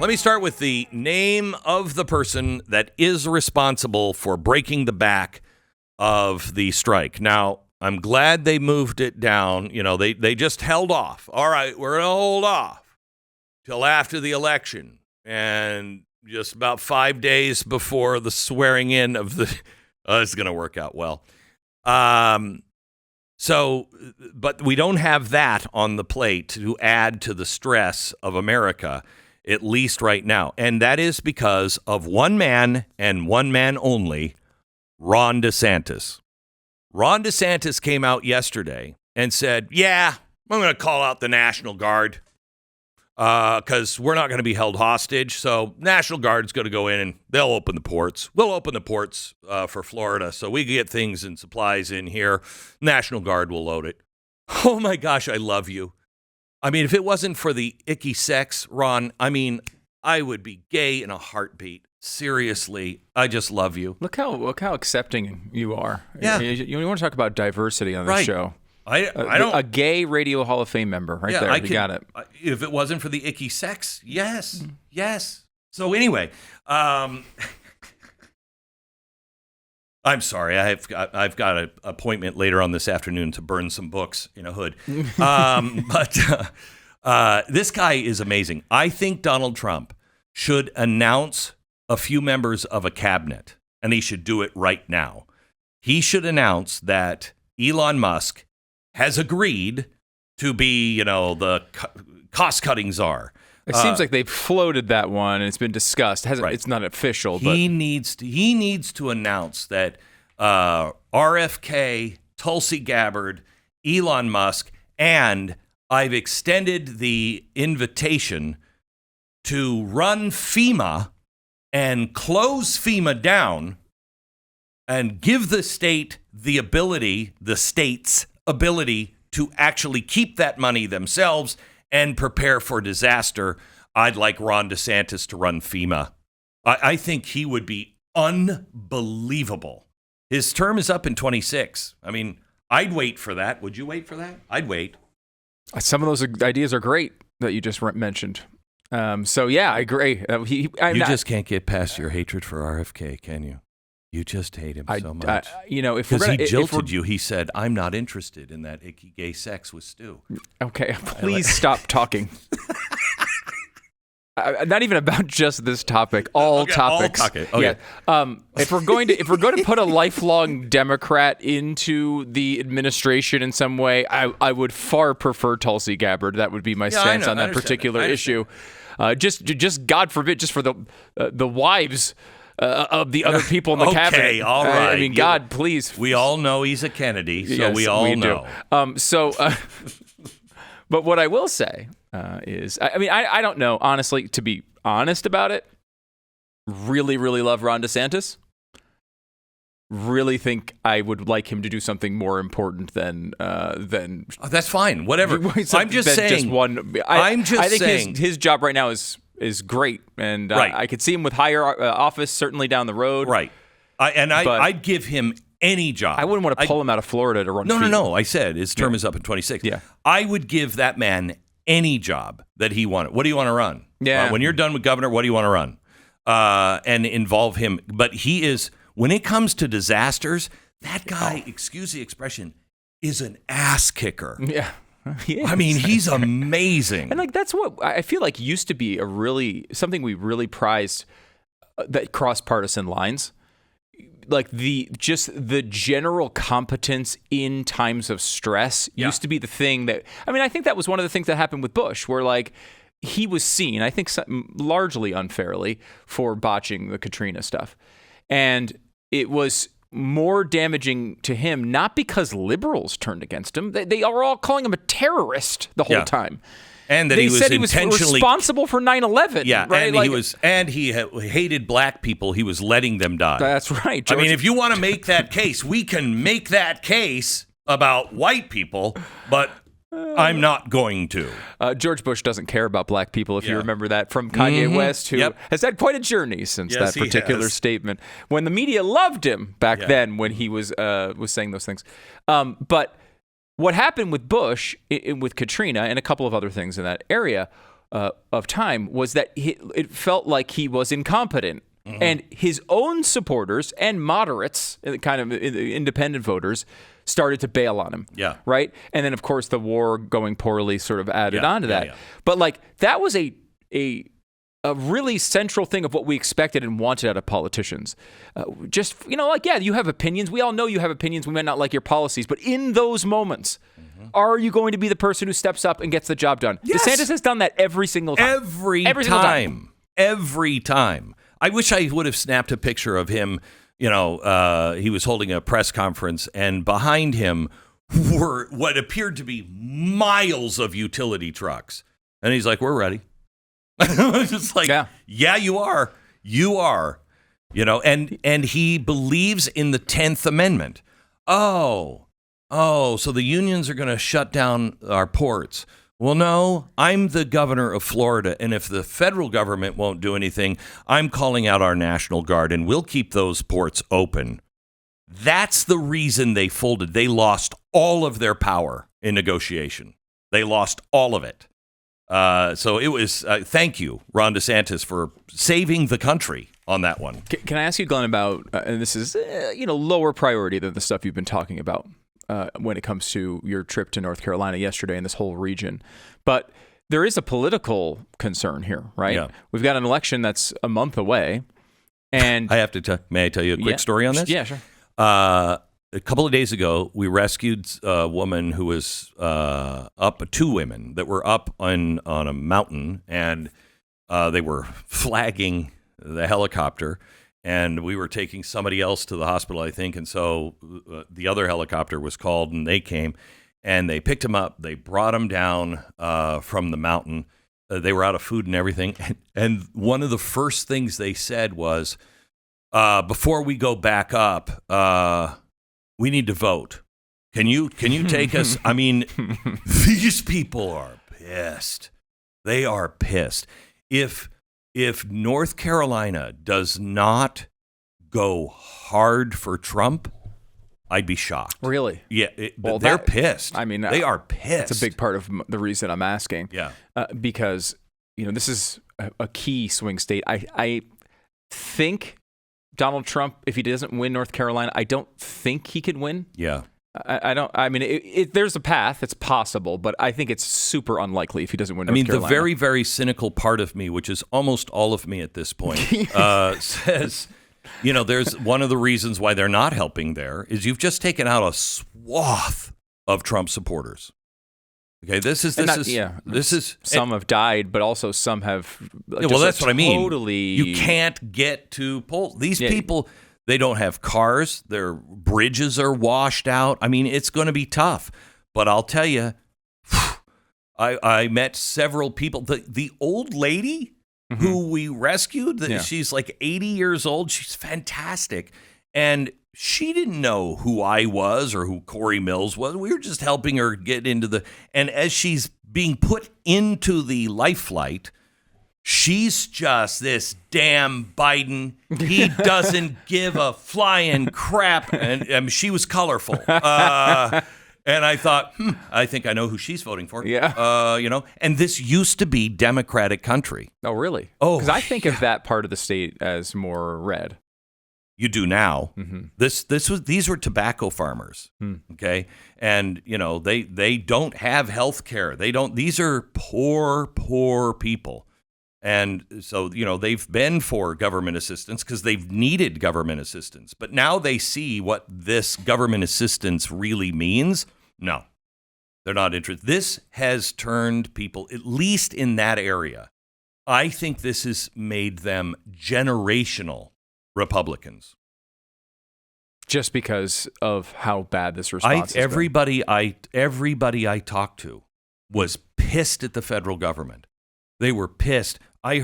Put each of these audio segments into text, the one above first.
let me start with the name of the person that is responsible for breaking the back of the strike. Now, I'm glad they moved it down. You know, they just held off. All right, we're going to hold off till after the election. And just about 5 days before the swearing in of the, it's going to work out well. So, but we don't have that on the plate to add to the stress of America, at least right now. And that is because of one man and one man only, Ron DeSantis. Ron DeSantis came out yesterday and said, yeah, I'm going to call out the National Guard because we're not going to be held hostage. So National Guard's going to go in and they'll open the ports. We'll open the ports for Florida so we can get things and supplies in here. National Guard will load it. Oh, my gosh, I love you. I mean, if it wasn't for the icky sex, Ron, I mean, I would be gay in a heartbeat. Seriously, I just love you. Look how accepting you are. Yeah. You want to talk about diversity on this show. I don't. A gay Radio Hall of Fame member right there. You got it. If it wasn't for the icky sex, yes. Yes. So anyway, I'm sorry. I've got an appointment later on this afternoon to burn some books in a hood. But this guy is amazing. I think Donald Trump should announce a few members of a cabinet, and he should do it right now. He should announce that Elon Musk has agreed to be, the cost-cutting czar. It seems like they've floated that one, and it's been discussed. Right. It's not official, but he needs to announce that RFK, Tulsi Gabbard, Elon Musk, and I've extended the invitation to run FEMA and close FEMA down and give the states the ability to actually keep that money themselves and prepare for disaster. I'd like Ron DeSantis to run FEMA. I think he would be unbelievable. His term is up in 26. I mean, I'd wait for that. Would you wait for that? I'd wait. Some of those ideas are great that you just mentioned. So, yeah, I agree. You just can't get past your hatred for RFK, can you? You just hate him so much. Because he jilted you. He said, I'm not interested in that icky gay sex with Stu. Okay, please stop talking. Not even about just this topic. All topics. Okay. Yeah. If we're going to put a lifelong Democrat into the administration in some way, I would far prefer Tulsi Gabbard. That would be my stance on that particular issue. Just God forbid, just for the wives of the other people in the cabinet. Okay, all right. I mean, God, please. We all know he's a Kennedy, so yes, we all know. But what I will say is, I don't know, honestly, to be honest about it, really, really love Ron DeSantis. Really think I would like him to do something more important than. That's fine. Whatever. I'm just saying. I think his job right now is great, and right. I could see him with higher office certainly down the road. Right. I'd give him any job. I wouldn't want to pull him out of Florida to run. No. I said his term is up in 26. Yeah. I would give that man any job that he wanted. What do you want to run? Yeah. When you're done with governor, what do you want to run? And involve him. But he is. When it comes to disasters, that guy, excuse the expression, is an ass kicker. Yeah. I mean, he's amazing. And that's what I feel like used to be something we really prized that crossed partisan lines. Like the general competence in times of stress used to be the thing that, I think that was one of the things that happened with Bush, where he was seen, I think largely unfairly, for botching the Katrina stuff. And it was more damaging to him, not because liberals turned against him. They are all calling him a terrorist the whole time. And that they he was said intentionally he was responsible for 9/11. Yeah, right? and he hated black people. He was letting them die. That's right. George. If you want to make that case, we can make that case about white people, but I'm not going to. George Bush doesn't care about black people, if you remember that, from Kanye West, who has had quite a journey since that particular statement. When the media loved him back then, when he was saying those things. But what happened with Bush, with Katrina, and a couple of other things in that area, of time was that it felt like he was incompetent. And his own supporters and moderates, kind of independent voters, started to bail on him. Yeah. Right? And then, of course, the war going poorly sort of added on to that. Yeah. But, like, that was a really central thing of what we expected and wanted out of politicians. Just, you have opinions. We all know you have opinions. We might not like your policies. But in those moments, are you going to be the person who steps up and gets the job done? Yes. DeSantis has done that every single time. Every time. I wish I would have snapped a picture of him. He was holding a press conference, and behind him were what appeared to be miles of utility trucks. And he's like, "We're ready." Just like, yeah, you are. You are. And he believes in the 10th Amendment. So the unions are going to shut down our ports. Well, no, I'm the governor of Florida, and if the federal government won't do anything, I'm calling out our National Guard, and we'll keep those ports open. That's the reason they folded. They lost all of their power in negotiation. They lost all of it. So it was, thank you, Ron DeSantis, for saving the country on that one. Can I ask you, Glenn, about, and this is, lower priority than the stuff you've been talking about, when it comes to your trip to North Carolina yesterday and this whole region. But there is a political concern here, right? Yeah. We've got an election that's a month away. And may I tell you a quick story on this? Yeah, sure. A couple of days ago, we rescued a woman who was two women that were up on a mountain, and they were flagging the helicopter. And we were taking somebody else to the hospital, I think. And so the other helicopter was called, and they came, and they picked him up. They brought him down from the mountain. They were out of food and everything. And one of the first things they said was, before we go back up, we need to vote. Can you take us? I mean, these people are pissed. They are pissed. If North Carolina does not go hard for Trump, I'd be shocked. Really? Yeah. They're pissed. I mean, they are pissed. That's a big part of the reason I'm asking. Yeah. Because, this is a key swing state. I think Donald Trump, if he doesn't win North Carolina, I don't think he could win. Yeah. I don't. I mean, there's a path. It's possible, but I think it's super unlikely if he doesn't win North Carolina. The very, very cynical part of me, which is almost all of me at this point, says, there's one of the reasons why they're not helping there is you've just taken out a swath of Trump supporters. Okay, this is some have died, but also some have. That's what I mean. Totally, you can't get to polls. These people. They don't have cars. Their bridges are washed out. I mean, it's going to be tough. But I'll tell you, I met several people. The old lady who we rescued, she's like 80 years old. She's fantastic. And she didn't know who I was or who Corey Mills was. We were just helping her get into and as she's being put into the life flight, she's just this damn Biden. He doesn't give a flying crap. And she was colorful. And I thought, I think I know who she's voting for. Yeah. And this used to be Democratic country. Oh, really? Oh, because I think of that part of the state as more red. You do now. Mm-hmm. These were tobacco farmers. Okay. And, they don't have health care. These are poor people. And so, they've been for government assistance because they've needed government assistance. But now they see what this government assistance really means. No, they're not interested. This has turned people, at least in that area, I think this has made them generational Republicans. Just because of how bad this response is. Everybody I talked to was pissed at the federal government. They were pissed. I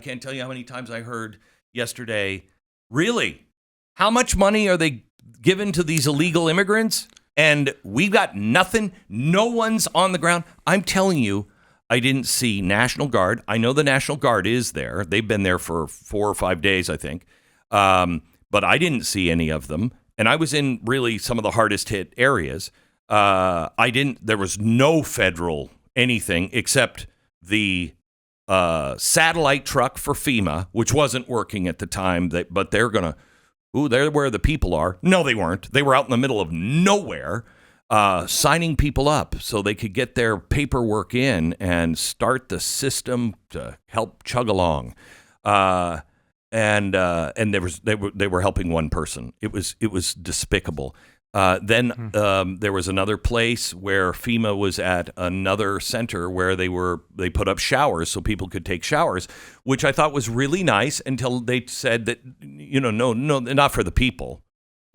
can't tell you how many times I heard yesterday, really? How much money are they giving to these illegal immigrants? And we've got nothing. No one's on the ground. I'm telling you, I didn't see National Guard. I know the National Guard is there. They've been there for 4 or 5 days, I think. But I didn't see any of them. And I was in really some of the hardest hit areas. There was no federal anything except the satellite truck for FEMA, which wasn't working at the time, but they're going to, they're where the people are. No, they weren't. They were out in the middle of nowhere, signing people up so they could get their paperwork in and start the system to help chug along. And they were helping one person. It was despicable. Then there was another place where FEMA was at another center where they put up showers so people could take showers, which I thought was really nice until they said that, no, not for the people,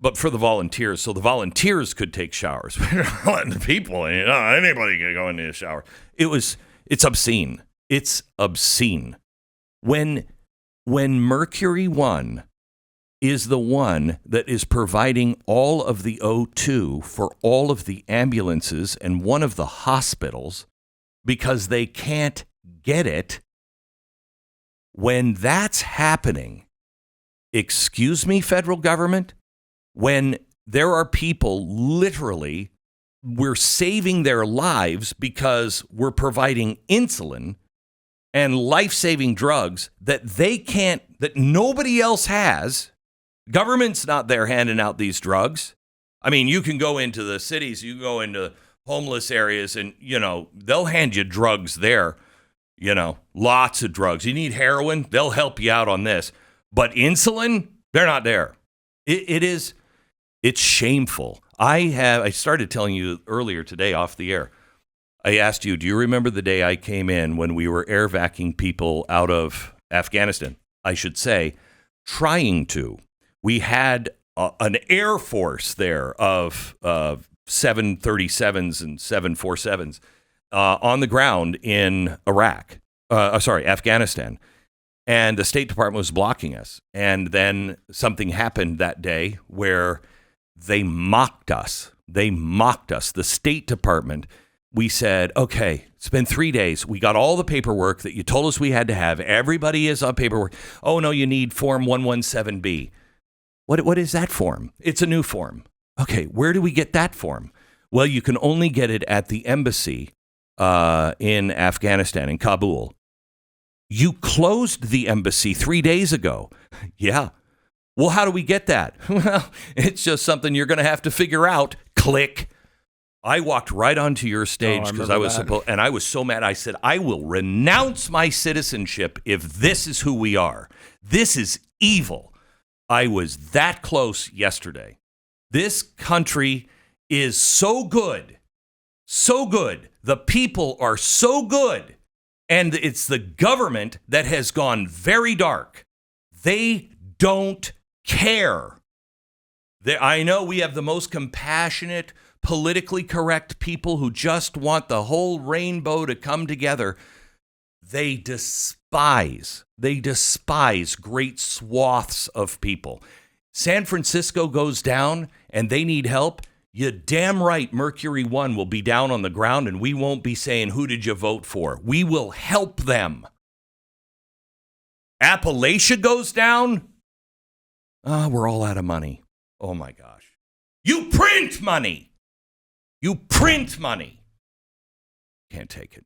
but for the volunteers. So the volunteers could take showers. Letting the people, anybody can go into a shower. It's obscene. It's obscene. When Mercury One is the one that is providing all of the O2 for all of the ambulances and one of the hospitals because they can't get it. When that's happening, excuse me, federal government, when there are people literally, we're saving their lives because we're providing insulin and life-saving drugs that that nobody else has. Government's not there handing out these drugs. I mean, you can go into the cities, you go into homeless areas, and, they'll hand you drugs there. Lots of drugs. You need heroin, they'll help you out on this. But insulin, they're not there. It's shameful. I started telling you earlier today off the air. I asked you, do you remember the day I came in when we were air vacuuming people out of Afghanistan? I should say, trying to. We had an air force there of 737s and 747s on the ground in Afghanistan. And the State Department was blocking us. And then something happened that day where they mocked us. The State Department. We said, okay, it's been 3 days. We got all the paperwork that you told us we had to have. Everybody is on paperwork. Oh, no, you need Form 117B. What is that form? It's a new form. Okay, where do we get that form? Well, you can only get it at the embassy in Afghanistan, in Kabul. You closed the embassy 3 days ago. Yeah. Well, how do we get that? Well, it's just something you're going to have to figure out. Click. I walked right onto your stage because I was and I was so mad. I said, I will renounce my citizenship if this is who we are. This is evil. I was that close yesterday. This country is so good. So good. The people are so good. And it's the government that has gone very dark. They don't care. I know we have the most compassionate, politically correct people who just want the whole rainbow to come together. They despise great swaths of people. San Francisco goes down and they need help. You damn right Mercury One will be down on the ground and we won't be saying, who did you vote for? We will help them. Appalachia goes down. We're all out of money. Oh my gosh. You print money. Can't take it.